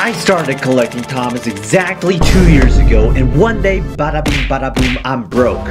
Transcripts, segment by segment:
I started collecting Thomas exactly 2 years ago, and one day, bada boom, I'm broke.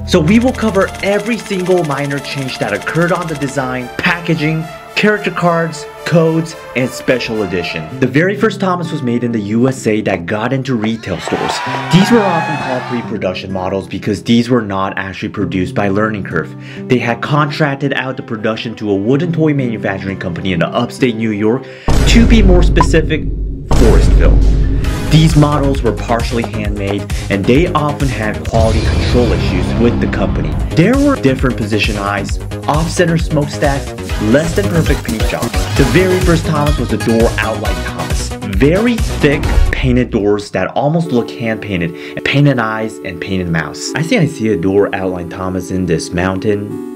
So we will cover every single minor change that occurred on the design, packaging, character cards, codes, and special edition. The very first Thomas was made in the USA that got into retail stores. These were often called pre-production models because these were not actually produced by Learning Curve. They had contracted out the production to a wooden toy manufacturing company in upstate New York, to be more specific, Forestville. These models were partially handmade, and they often had quality control issues with the company. There were different position eyes, off-center smokestacks, less than perfect paint jobs. The very first Thomas was the door outline Thomas. Very thick painted doors that almost look hand-painted, and painted eyes and painted mouths. I see a door outline Thomas in this mountain.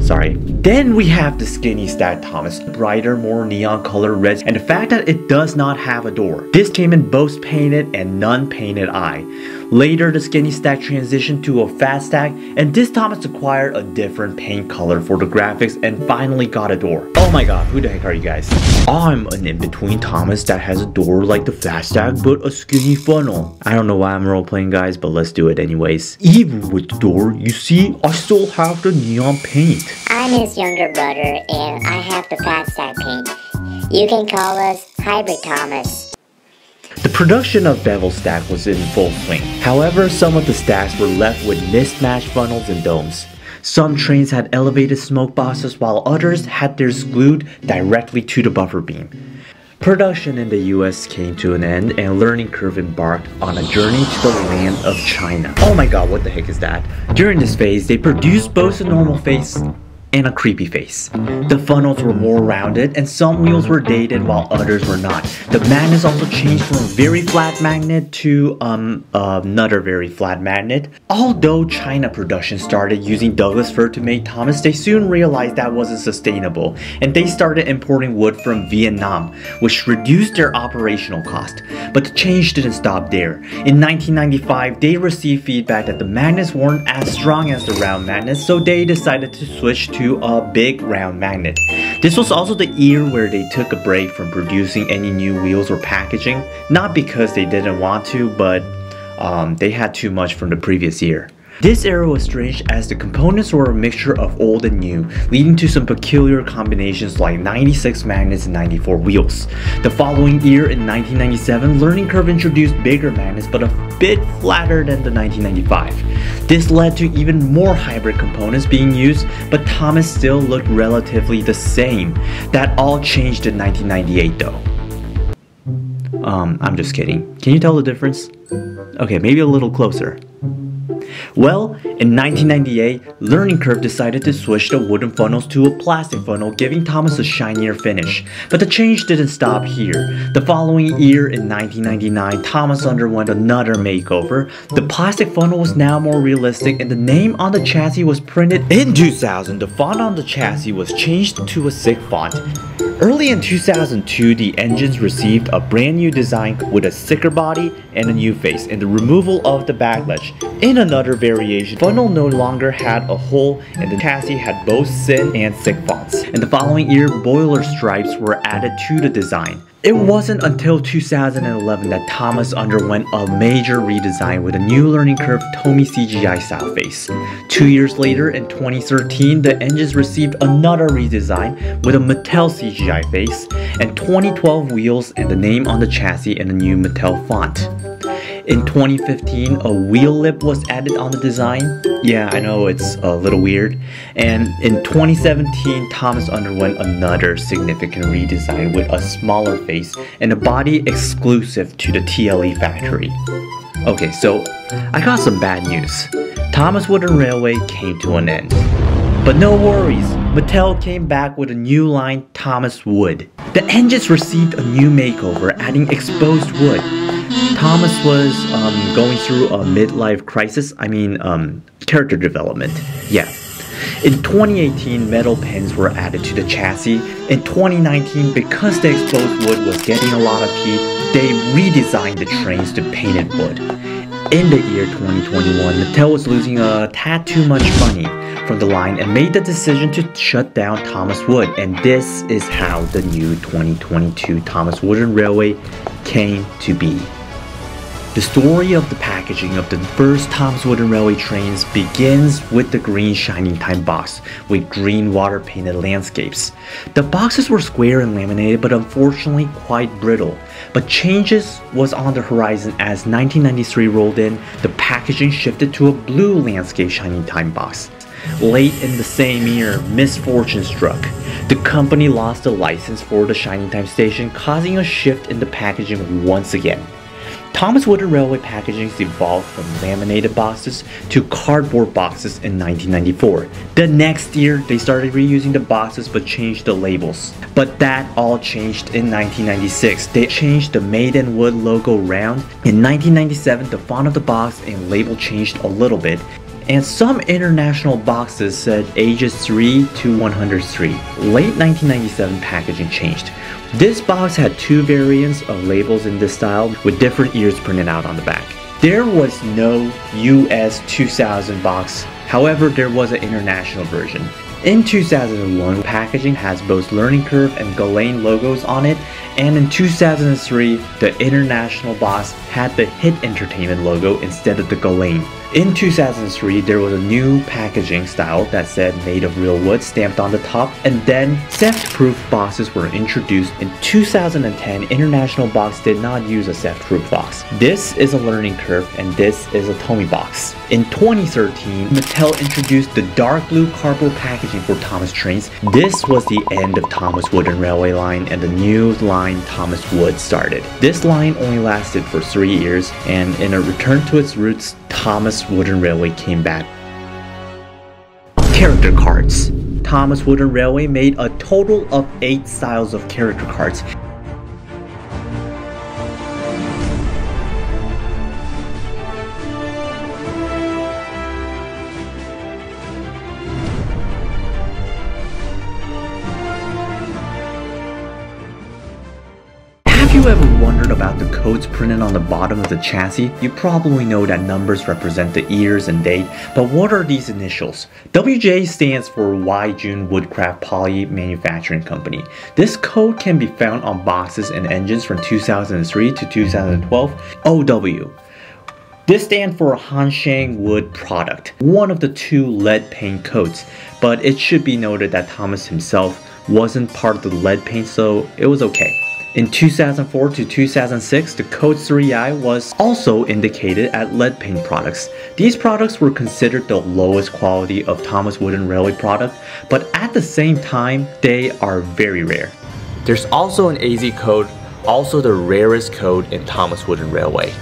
Sorry. Then we have the skinny stack Thomas, brighter, more neon colored reds, and the fact that it does not have a door. This came in both painted and non-painted eye. Later, the skinny stack transitioned to a fat stack, and this Thomas acquired a different paint color for the graphics and finally got a door. Oh my god, who the heck are you guys? I'm an in-between Thomas that has a door like the fat stack but a skinny funnel. I don't know why I'm role-playing, guys, but let's do it anyways. Even with the door, you see, I still have the neon paint. I'm his younger brother and I have the fat stack paint. You can call us Hybrid Thomas. The production of bevel stack was in full swing. However, some of the stacks were left with mismatched funnels and domes. Some trains had elevated smoke boxes while others had theirs glued directly to the buffer beam. Production in the US came to an end and Learning Curve embarked on a journey to the land of China. Oh my god, what the heck is that? During this phase, they produced both a normal face and a creepy face. The funnels were more rounded and some wheels were dated while others were not. The magnets also changed from a very flat magnet to another very flat magnet. Although China production started using Douglas fir to make Thomas, they soon realized that wasn't sustainable and they started importing wood from Vietnam, which reduced their operational cost. But the change didn't stop there. In 1995, they received feedback that the magnets weren't as strong as the round magnets, so they decided to switch to a big round magnet. This was also the year where they took a break from producing any new wheels or packaging, not because they didn't want to, but they had too much from the previous year. This era was strange as the components were a mixture of old and new, leading to some peculiar combinations like 96 magnets and 94 wheels. The following year in 1997, Learning Curve introduced bigger magnets but a bit flatter than the 1995. This led to even more hybrid components being used, but Thomas still looked relatively the same. That all changed in 1998 though. I'm just kidding. Can you tell the difference? Okay, maybe a little closer. Well, in 1998, Learning Curve decided to switch the wooden funnels to a plastic funnel, giving Thomas a shinier finish. But the change didn't stop here. The following year, in 1999, Thomas underwent another makeover. The plastic funnel was now more realistic and the name on the chassis was printed. In 2000, the font on the chassis was changed to a SICK font. Early in 2002, the engines received a brand new design with a thicker body and a new face and the removal of the back ledge. In another variation, the funnel no longer had a hole and the chassis had both SIN and SICK fonts. In the following year, boiler stripes were added to the design. It wasn't until 2011 that Thomas underwent a major redesign with a new Learning Curve Tomy CGI style face. 2 years later, in 2013, the engines received another redesign with a Mattel CGI face, and 2012 wheels and the name on the chassis and a new Mattel font. In 2015, a wheel lip was added on the design. Yeah, I know it's a little weird. And in 2017, Thomas underwent another significant redesign with a smaller face and a body exclusive to the TLE factory. Okay, so I got some bad news. Thomas Wooden Railway came to an end. But no worries, Mattel came back with a new line, Thomas Wood. The engines received a new makeover, adding exposed wood. Thomas was going through a midlife crisis, character development, yeah. In 2018, metal pins were added to the chassis. In 2019, because the exposed wood was getting a lot of heat, they redesigned the trains to painted wood. In the year 2021, Mattel was losing a tad too much money from the line and made the decision to shut down Thomas Wood, and this is how the new 2022 Thomas Wooden Railway came to be. The story of the packaging of the first Thomas Wooden Railway trains begins with the green Shining Time box with green water painted landscapes. The boxes were square and laminated, but unfortunately quite brittle. But changes was on the horizon as 1993 rolled in. The packaging shifted to a blue landscape Shining Time box. Late in the same year, misfortune struck. The company lost the license for the Shining Time station, causing a shift in the packaging once again. Thomas Wooden Railway packaging evolved from laminated boxes to cardboard boxes in 1994. The next year, they started reusing the boxes but changed the labels. But that all changed in 1996. They changed the Made in Wood logo round. In 1997, the font of the box and label changed a little bit, and some international boxes said ages 3 to 103. Late 1997 packaging changed. This box had two variants of labels in this style with different years printed out on the back. There was no US 2000 box, however there was an international version. In 2001, packaging has both Learning Curve and Ghislaine logos on it, and in 2003, the international box had the Hit Entertainment logo instead of the Ghislaine. In 2003, there was a new packaging style that said made of real wood stamped on the top, and then theft-proof boxes were introduced. In 2010, International Box did not use a theft-proof box. This is a Learning Curve and this is a Tomy box. In 2013, Mattel introduced the dark blue cardboard packaging for Thomas trains. This was the end of Thomas Wooden Railway line and the new line Thomas Wood started. This line only lasted for 3 years, and in a return to its roots, Thomas Wooden Railway came back. Character cards. Thomas Wooden Railway made a total of 8 styles of character cards. Have you ever wondered about the codes printed on the bottom of the chassis? You probably know that numbers represent the years and date, but what are these initials? WJ stands for Y June Woodcraft Poly Manufacturing Company. This code can be found on boxes and engines from 2003 to 2012. OW. This stands for Hansheng Wood Product, one of the 2 lead paint codes, but it should be noted that Thomas himself wasn't part of the lead paint, so it was okay. In 2004 to 2006, the code 3I was also indicated at lead paint products. These products were considered the lowest quality of Thomas Wooden Railway product, but at the same time, they are very rare. There's also an AZ code, also the rarest code in Thomas Wooden Railway.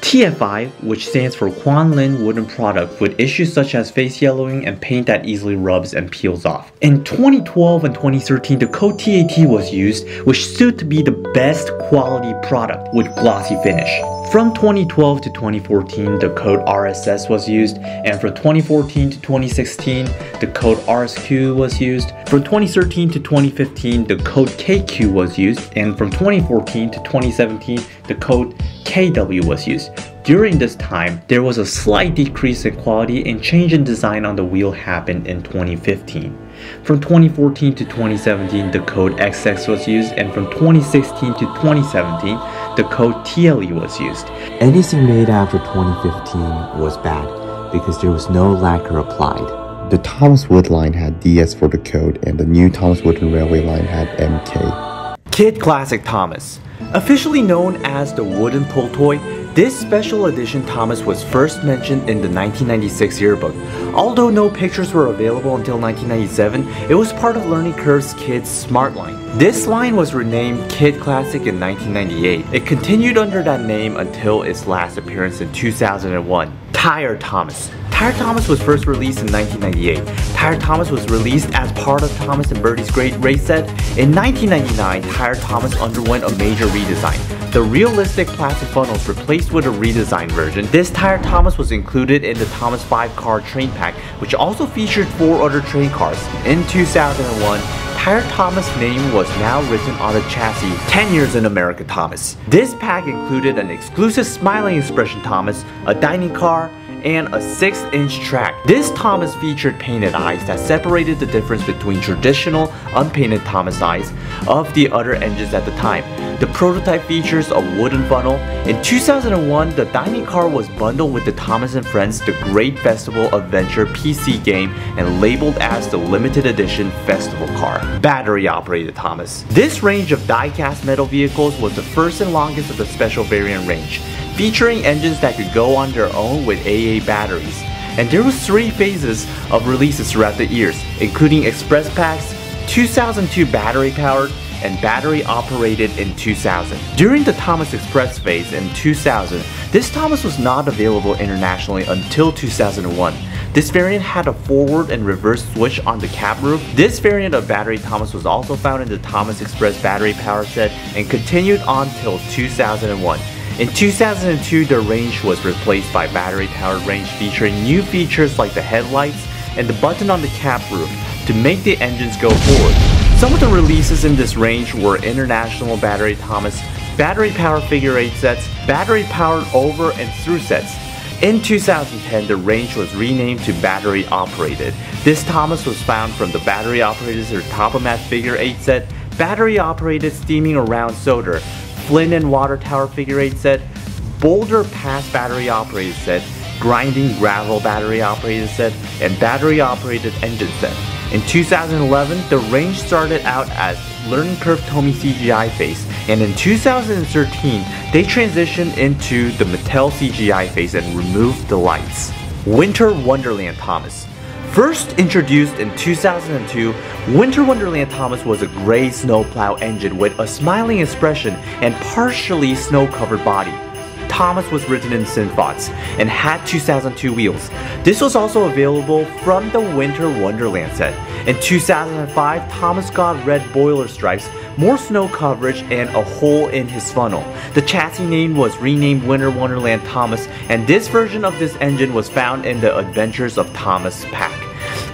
TFI, which stands for Quan Lin Wooden Product, with issues such as face yellowing and paint that easily rubs and peels off. In 2012 and 2013, the code TAT was used, which stood to be the best quality product with glossy finish. From 2012 to 2014, the code RSS was used, and from 2014 to 2016, the code RSQ was used. From 2013 to 2015, the code KQ was used, and from 2014 to 2017, the code KW was used. During this time, there was a slight decrease in quality and change in design on the wheel happened in 2015. From 2014 to 2017, the code XX was used, and from 2016 to 2017, the code TLE was used. Anything made after 2015 was bad because there was no lacquer applied. The Thomas Wood line had DS for the code, and the new Thomas Wooden Railway line had MK. Kid Classic Thomas. Officially known as the Wooden Pull Toy, this special edition Thomas was first mentioned in the 1996 yearbook. Although no pictures were available until 1997, it was part of Learning Curve's Kids Smart line. This line was renamed Kid Classic in 1998. It continued under that name until its last appearance in 2001. Tire Thomas. Tire Thomas was first released in 1998. Tire Thomas was released as part of Thomas and Bertie's Great Race Set. In 1999, Tire Thomas underwent a major redesign. the realistic plastic funnels replaced with a redesigned version. This tire Thomas was included in the Thomas 5-car train pack, which also featured 4 other train cars. In 2001, Tire Thomas name was now written on the chassis. 10 years in America Thomas. This pack included an exclusive smiling expression Thomas, a dining car, and a 6-inch track. This Thomas featured painted eyes that separated the difference between traditional unpainted Thomas eyes of the other engines at the time. The prototype features a wooden funnel. In 2001, the dining car was bundled with the Thomas & Friends The Great Festival Adventure PC game and labeled as the limited edition festival car. Battery operated Thomas. This range of die-cast metal vehicles was the first and longest of the special variant range, featuring engines that could go on their own with AA batteries. And there was 3 phases of releases throughout the years, including Express Packs, 2002 battery powered, and battery operated in 2000. During the Thomas Express phase in 2000, this Thomas was not available internationally until 2001. This variant had a forward and reverse switch on the cab roof. This variant of battery Thomas was also found in the Thomas Express battery power set and continued on till 2001. In 2002, the range was replaced by battery-powered range featuring new features like the headlights and the button on the cab roof to make the engines go forward. Some of the releases in this range were International Battery Thomas, battery-powered figure 8 sets, battery-powered over and through sets. In 2010, the range was renamed to battery operated. This Thomas was found from the battery operated Top-O-Mat figure 8 set, battery operated steaming around Soder, Flint and Water Tower figure 8 set, Boulder Pass battery operated set, Grinding Gravel battery operated set, and battery operated engine set. In 2011, the range started out as Learning Curve Tomy CGI phase, and in 2013, they transitioned into the Mattel CGI phase and removed the lights. Winter Wonderland Thomas. First introduced in 2002, Winter Wonderland Thomas was a gray snowplow engine with a smiling expression and partially snow-covered body. Thomas was written in Synfots and had 2002 wheels. This was also available from the Winter Wonderland set. In 2005, Thomas got red boiler stripes, more snow coverage, and a hole in his funnel. The chassis name was renamed Winter Wonderland Thomas, and this version of this engine was found in the Adventures of Thomas pack.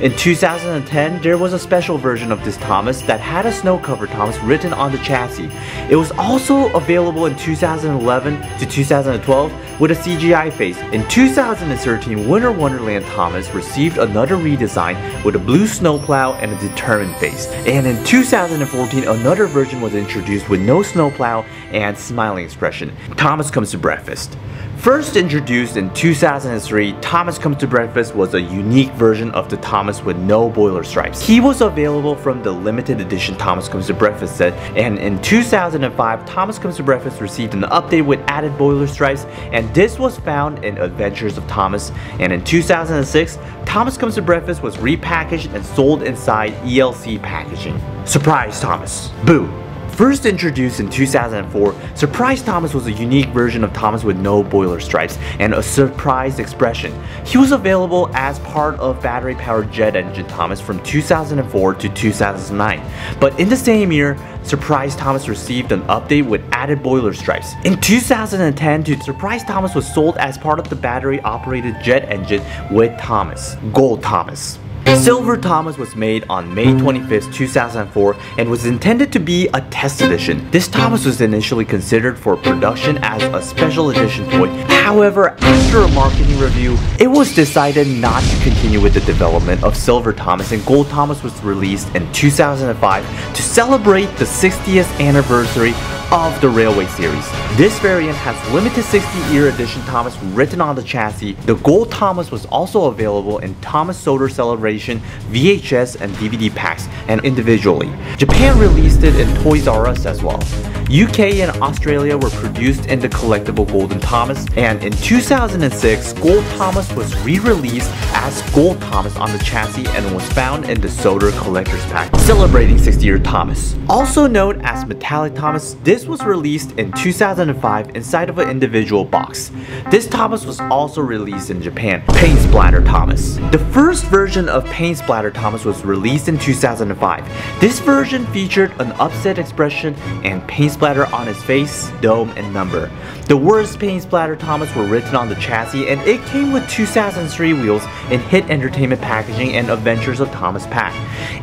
In 2010, there was a special version of this Thomas that had a snow-covered Thomas written on the chassis. It was also available in 2011 to 2012 with a CGI face. In 2013, Winter Wonderland Thomas received another redesign with a blue snowplow and a determined face. And in 2014, another version was introduced with no snowplow and smiling expression. Thomas Comes to Breakfast. First introduced in 2003, Thomas Comes to Breakfast was a unique version of the Thomas with no boiler stripes. He was available from the limited edition Thomas Comes to Breakfast set, and in 2005, Thomas Comes to Breakfast received an update with added boiler stripes, and this was found in Adventures of Thomas. And in 2006, Thomas Comes to Breakfast was repackaged and sold inside ELC packaging. Surprise Thomas. Boo! First introduced in 2004, Surprise Thomas was a unique version of Thomas with no boiler stripes and a surprised expression. He was available as part of battery-powered jet engine Thomas from 2004 to 2009. But in the same year, Surprise Thomas received an update with added boiler stripes. In 2010, Surprise Thomas was sold as part of the battery-operated jet engine with Thomas. Gold Thomas. Silver Thomas was made on May 25, 2004 and was intended to be a test edition. This Thomas was initially considered for production as a special edition toy. However, after a marketing review, it was decided not to continue with the development of Silver Thomas, and Gold Thomas was released in 2005 to celebrate the 60th anniversary of the Railway series. This variant has limited 60-year edition Thomas written on the chassis. The Gold Thomas was also available in Thomas Soder Celebration VHS and DVD packs and individually. Japan released it in Toys R Us as well. UK and Australia were produced in the collectible Golden Thomas, and in 2006, Gold Thomas was re-released as Gold Thomas on the chassis and was found in the Soder Collector's Pack, celebrating 60-year Thomas. Also known as Metallic Thomas, this was released in 2005 inside of an individual box. This Thomas was also released in Japan. Paint Splatter Thomas. The first version of Paint Splatter Thomas was released in 2005. This version featured an upset expression and paint splatter on his face, dome, and number. The words Paint Splatter Thomas were written on the chassis, and it came with 2003 wheels in Hit Entertainment packaging and Adventures of Thomas pack.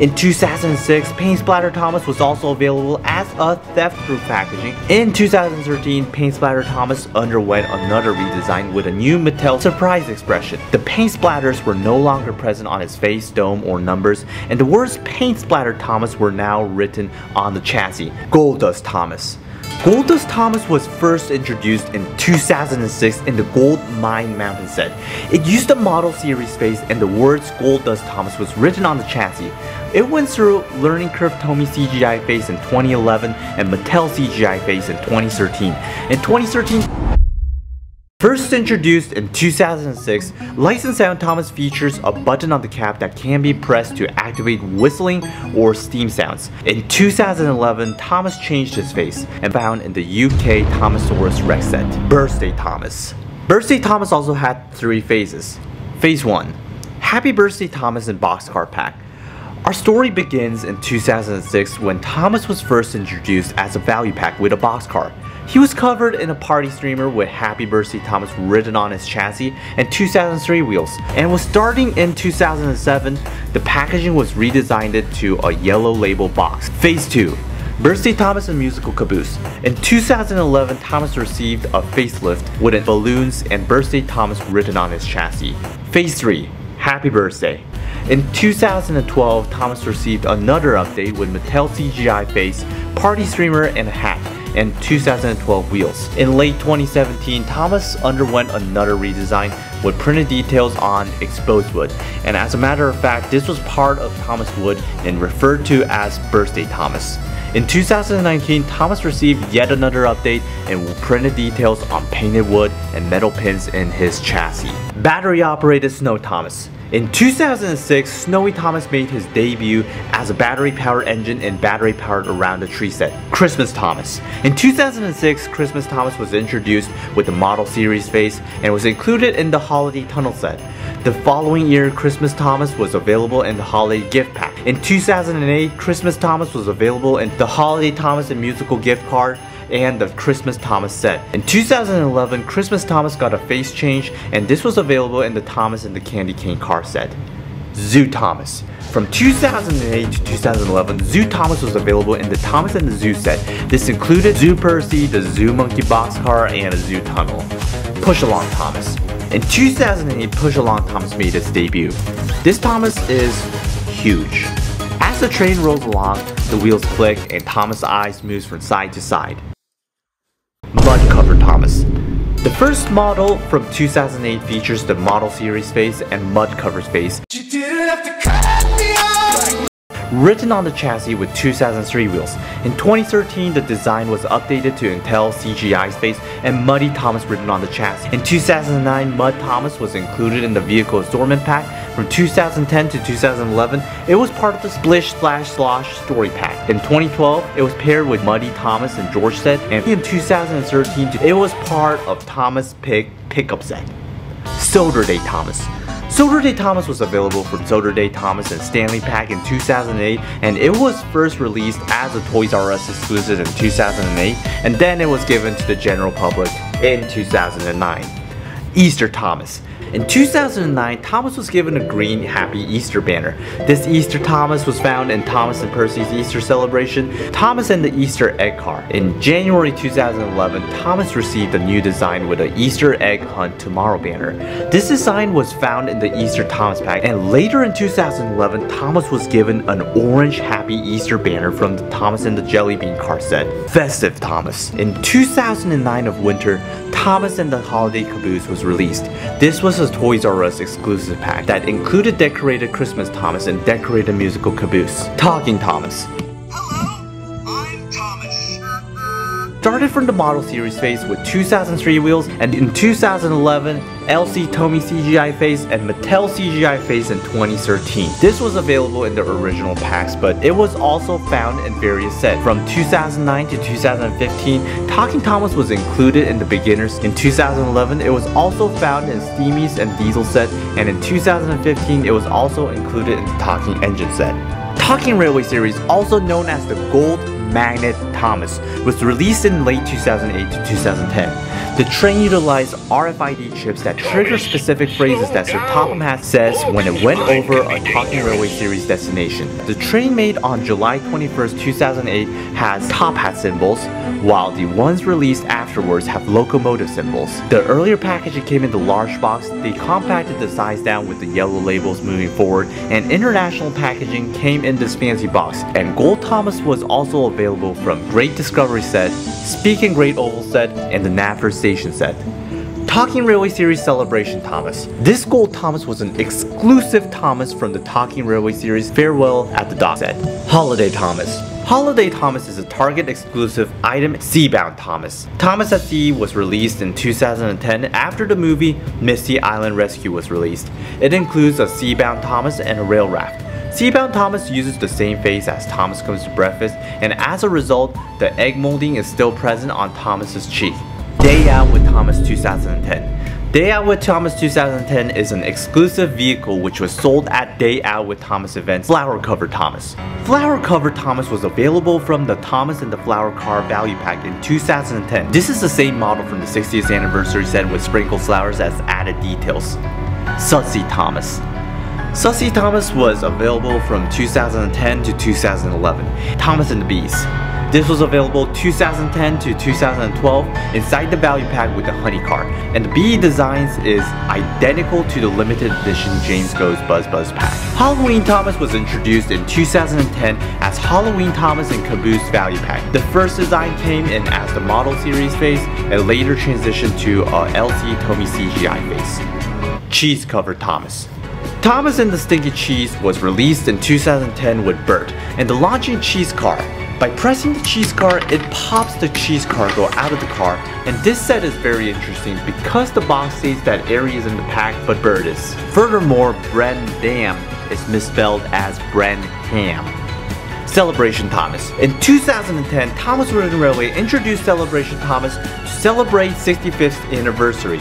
In 2006, Paint Splatter Thomas was also available as a theft-proof packaging. In 2013, Paint Splatter Thomas underwent another redesign with a new Mattel surprise expression. The paint splatters were no longer present on his face, dome, or numbers, and the words Paint Splatter Thomas were now written on the chassis. Gold Dust Thomas. Gold Dust Thomas was first introduced in 2006 in the Gold Mine Mountain set. It used the model series face, and the words Gold Dust Thomas was written on the chassis. It went through Learning Curve Tomy CGI face in 2011 and Mattel CGI face in 2013. In 2013, first introduced in 2006, Licensed Sound Thomas features a button on the cap that can be pressed to activate whistling or steam sounds. In 2011, Thomas changed his face and found in the UK Thomasaurus Rex set. Birthday Thomas. Birthday Thomas also had 3 phases. Phase 1. Happy Birthday Thomas in Boxcar Pack. Our story begins in 2006 when Thomas was first introduced as a value pack with a boxcar. He was covered in a party streamer with Happy Birthday Thomas written on his chassis and 2003 wheels, and was starting in 2007. The packaging was redesigned to a yellow label box. Phase 2. Birthday Thomas and Musical Caboose. In 2011, Thomas received a facelift with balloons and Birthday Thomas written on his chassis. Phase 3. Happy Birthday. In 2012, Thomas received another update with Mattel CGI face, party streamer, and a hat, and 2012 wheels. In late 2017, Thomas underwent another redesign with printed details on exposed wood, and as a matter of fact, this was part of Thomas Wood and referred to as Birthday Thomas. In 2019, Thomas received yet another update and printed details on painted wood and metal pins in his chassis. Battery operated Snow Thomas. In 2006, Snowy Thomas made his debut as a battery-powered engine and battery-powered Around the Tree set. Christmas Thomas. In 2006, Christmas Thomas was introduced with the model series face and was included in the Holiday Tunnel set. The following year, Christmas Thomas was available in the Holiday Gift Pack. In 2008, Christmas Thomas was available in the Holiday Thomas and Musical Gift Card and the Christmas Thomas set. In 2011, Christmas Thomas got a face change, and this was available in the Thomas and the Candy Cane car set. Zoo Thomas. From 2008 to 2011, Zoo Thomas was available in the Thomas and the Zoo set. This included Zoo Percy, the Zoo Monkey boxcar, and a Zoo Tunnel. Push Along Thomas. In 2008, Push Along Thomas made its debut. This Thomas is huge. As the train rolls along, the wheels click and Thomas' eyes moves from side to side. Mud Cover Thomas. The first model from 2008 features the model series face and mud covers face, written on the chassis with 2003 wheels. In 2013, the design was updated to Intel CGI's face and Muddy Thomas written on the chassis. In 2009, Mud Thomas was included in the Vehicle Assortment Pack. From 2010 to 2011, it was part of the Splish Splash Slosh Story Pack. In 2012, it was paired with Muddy Thomas and George set, and in 2013, it was part of Thomas Pickup set. Soder Day Thomas. Soder Day Thomas was available from Soder Day Thomas and Stanley Pack in 2008, and it was first released as a Toys R Us exclusive in 2008, and then it was given to the general public in 2009. Easter Thomas. In 2009, Thomas was given a green Happy Easter banner. This Easter Thomas was found in Thomas and Percy's Easter celebration, Thomas and the Easter Egg Car. In January 2011, Thomas received a new design with an Easter Egg Hunt Tomorrow banner. This design was found in the Easter Thomas pack, and later in 2011, Thomas was given an orange Happy Easter banner from the Thomas and the Jelly Bean car set. Festive Thomas. In 2009 of winter, Thomas and the Holiday Caboose was released. This was a Toys R Us exclusive pack that included decorated Christmas Thomas and decorated musical caboose. Talking Thomas. Hello, I'm Thomas. Started from the model series face with 2003 wheels, and in 2011, LC Tomy CGI face and Mattel CGI face in 2013. This was available in the original packs, but it was also found in various sets. From 2009 to 2015, Talking Thomas was included in the beginners. In 2011, it was also found in Steamy's and Diesel set, and in 2015, it was also included in the Talking Engine set. Talking Railway series, also known as the Gold Magnet Thomas was released in late 2008 to 2010. The train utilized RFID chips that trigger specific phrases that Sir Topham Hatt says when it went over a Talking Railway series destination. The train made on July 21st, 2008 has top hat symbols, while the ones released afterwards have locomotive symbols. The earlier packaging came in the large box. They compacted the size down with the yellow labels moving forward, and international packaging came in this fancy box. And Gold Thomas was also available from Great Discovery set, Speak and Great Oval set, and the Knapford Station set. Talking Railway Series Celebration Thomas. This Gold Thomas was an exclusive Thomas from the Talking Railway Series Farewell at the Dock set. Holiday Thomas. Holiday Thomas is a Target exclusive item. Seabound Thomas. Thomas at Sea was released in 2010 after the movie Misty Island Rescue was released. It includes a Seabound Thomas and a rail raft. Seabound Thomas uses the same face as Thomas Comes to Breakfast, and as a result, the egg molding is still present on Thomas's cheek. Day Out with Thomas 2010. Day Out with Thomas 2010 is an exclusive vehicle which was sold at Day Out with Thomas events. Flower Cover Thomas. Flower Cover Thomas was available from the Thomas and the Flower Car Value Pack in 2010. This is the same model from the 60th anniversary set with sprinkled flowers as added details. Sussy Thomas. Sussy Thomas was available from 2010 to 2011. Thomas and the Bees. This was available 2010 to 2012 inside the value pack with the honey car, and the bee designs is identical to the limited edition James Goes Buzz Buzz pack. Halloween Thomas was introduced in 2010 as Halloween Thomas and Caboose value pack. The first design came in as the model series face and later transitioned to a LC Tomy CGI face. Cheese Cover Thomas. Thomas and the Stinky Cheese was released in 2010 with Bert and the launching cheese car. By pressing the cheese car, it pops the cheese cargo out of the car, and this set is very interesting because the box states that Airy is in the pack but Bert is. Furthermore, Brendam is misspelled as Brenham. Celebration Thomas. In 2010, Thomas Wooden Railway introduced Celebration Thomas to celebrate 65th anniversary.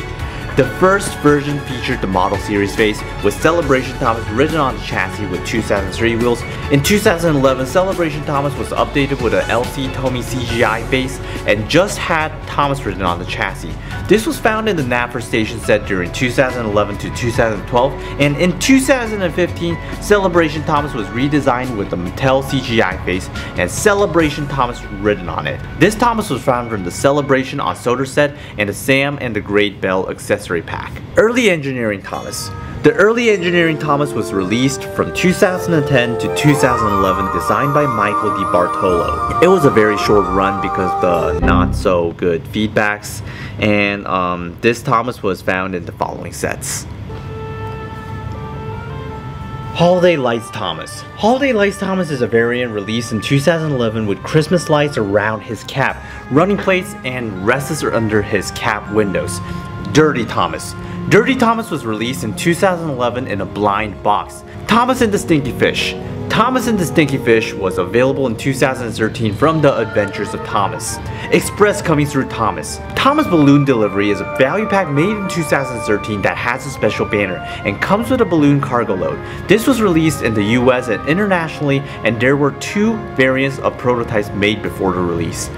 The first version featured the model series face with Celebration Thomas written on the chassis with 2003 wheels. In 2011, Celebration Thomas was updated with an LC Tomy CGI face and just had Thomas written on the chassis. This was found in the Knapford Station set during 2011 to 2012, and in 2015, Celebration Thomas was redesigned with the Mattel CGI face and Celebration Thomas written on it. This Thomas was found from the Celebration on Soder set and the Sam and the Great Bell accessory pack. Early Engineering Thomas. The Early Engineering Thomas was released from 2010 to 2011, designed by Michael DiBartolo. It was a very short run because the not so good feedbacks, and this Thomas was found in the following sets. Holiday Lights Thomas. Holiday Lights Thomas is a variant released in 2011 with Christmas lights around his cap, running plates, and rests under his cap windows. Dirty Thomas. Dirty Thomas was released in 2011 in a blind box. Thomas and the Stinky Fish. Thomas and the Stinky Fish was available in 2013 from The Adventures of Thomas. Express Coming Through Thomas. Thomas Balloon Delivery is a value pack made in 2013 that has a special banner and comes with a balloon cargo load. This was released in the US and internationally, and there were two variants of prototypes made before the release.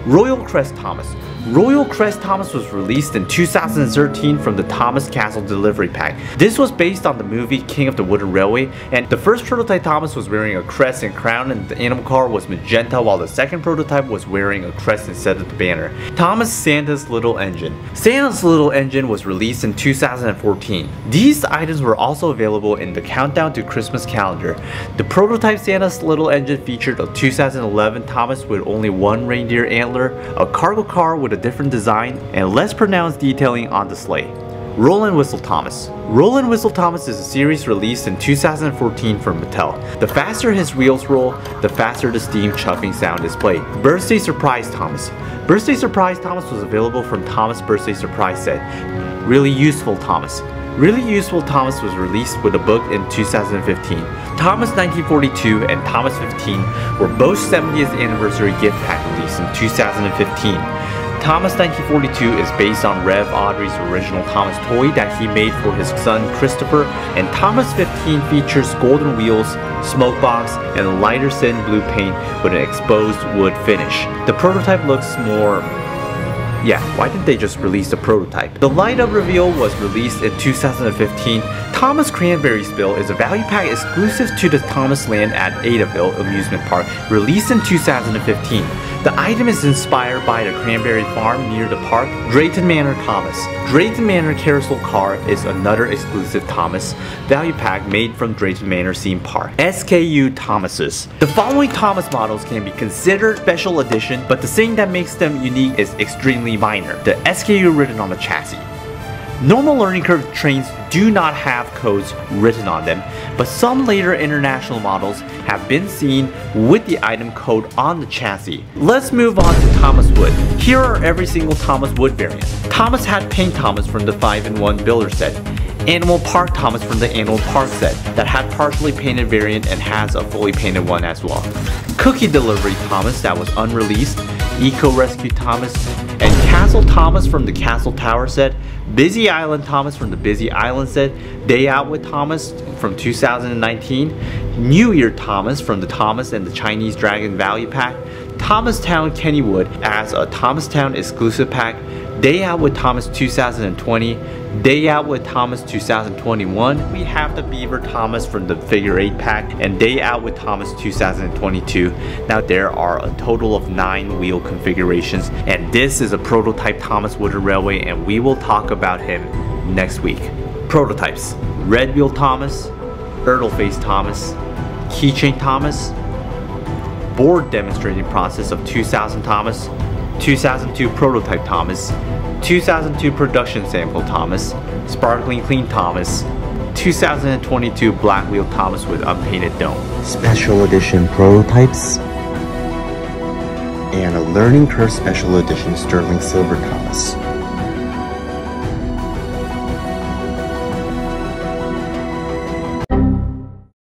Royal Crest Thomas. Royal Crest Thomas was released in 2013 from the Thomas Castle Delivery Pack. This was based on the movie King of the Wooden Railway, and the first prototype Thomas was wearing a crest and crown, and the animal car was magenta, while the second prototype was wearing a crest instead of the banner. Thomas Santa's Little Engine. Santa's Little Engine was released in 2014. These items were also available in the Countdown to Christmas calendar. The prototype Santa's Little Engine featured a 2011 Thomas with only one reindeer antler, a cargo car with a different design, and less pronounced detailing on the sleigh. Roll and Whistle Thomas. Roll and Whistle Thomas is a series released in 2014 from Mattel. The faster his wheels roll, the faster the steam chuffing sound is played. Birthday Surprise Thomas. Birthday Surprise Thomas was available from Thomas Birthday Surprise set. Really Useful Thomas. Really Useful Thomas was released with a book in 2015. Thomas 1942 and Thomas 15 were both 70th anniversary gift pack released in 2015. Thomas 1942 is based on Rev Audrey's original Thomas toy that he made for his son Christopher, and Thomas 15 features golden wheels, smoke box, and lighter thin blue paint with an exposed wood finish. The prototype looks more... yeah, why didn't they just release the prototype? The light-up reveal was released in 2015. Thomas Cranberry Spill is a value pack exclusive to the Thomas Land at Adaville Amusement Park, released in 2015. The item is inspired by the Cranberry Farm near the park, Drayton Manor Thomas. Drayton Manor Carousel Car is another exclusive Thomas value pack made from Drayton Manor Theme Park. SKU Thomases. The following Thomas models can be considered special edition, but the thing that makes them unique is extremely minor: the SKU written on the chassis. Normal learning curve trains do not have codes written on them, but some later international models have been seen with the item code on the chassis. Let's move on to Thomas Wood. Here are every single Thomas Wood variant. Thomas Hat Paint Thomas from the 5-in-1 Builder set. Animal Park Thomas from the Animal Park set that had partially painted variant and has a fully painted one as well. Cookie Delivery Thomas that was unreleased. Eco Rescue Thomas, and Castle Thomas from the Castle Tower set, Busy Island Thomas from the Busy Island set, Day Out with Thomas from 2019, New Year Thomas from the Thomas and the Chinese Dragon Value Pack, Thomastown Kennywood as a Thomastown exclusive pack, Day Out with Thomas 2020, Day Out with Thomas 2021. We have the Beaver Thomas from the Figure 8 pack, and Day Out with Thomas 2022. Now there are a total of 9 wheel configurations, and this is a prototype Thomas Woodard Railway, and we will talk about him next week. Prototypes: Red Wheel Thomas, Turtle Face Thomas, Keychain Thomas, Board Demonstrating Process of 2000 Thomas, 2002 Prototype Thomas, 2002 Production Sample Thomas, Sparkling Clean Thomas, 2022 Black Wheel Thomas with unpainted dome. Special edition prototypes, and a Learning Curve Special Edition Sterling Silver Thomas.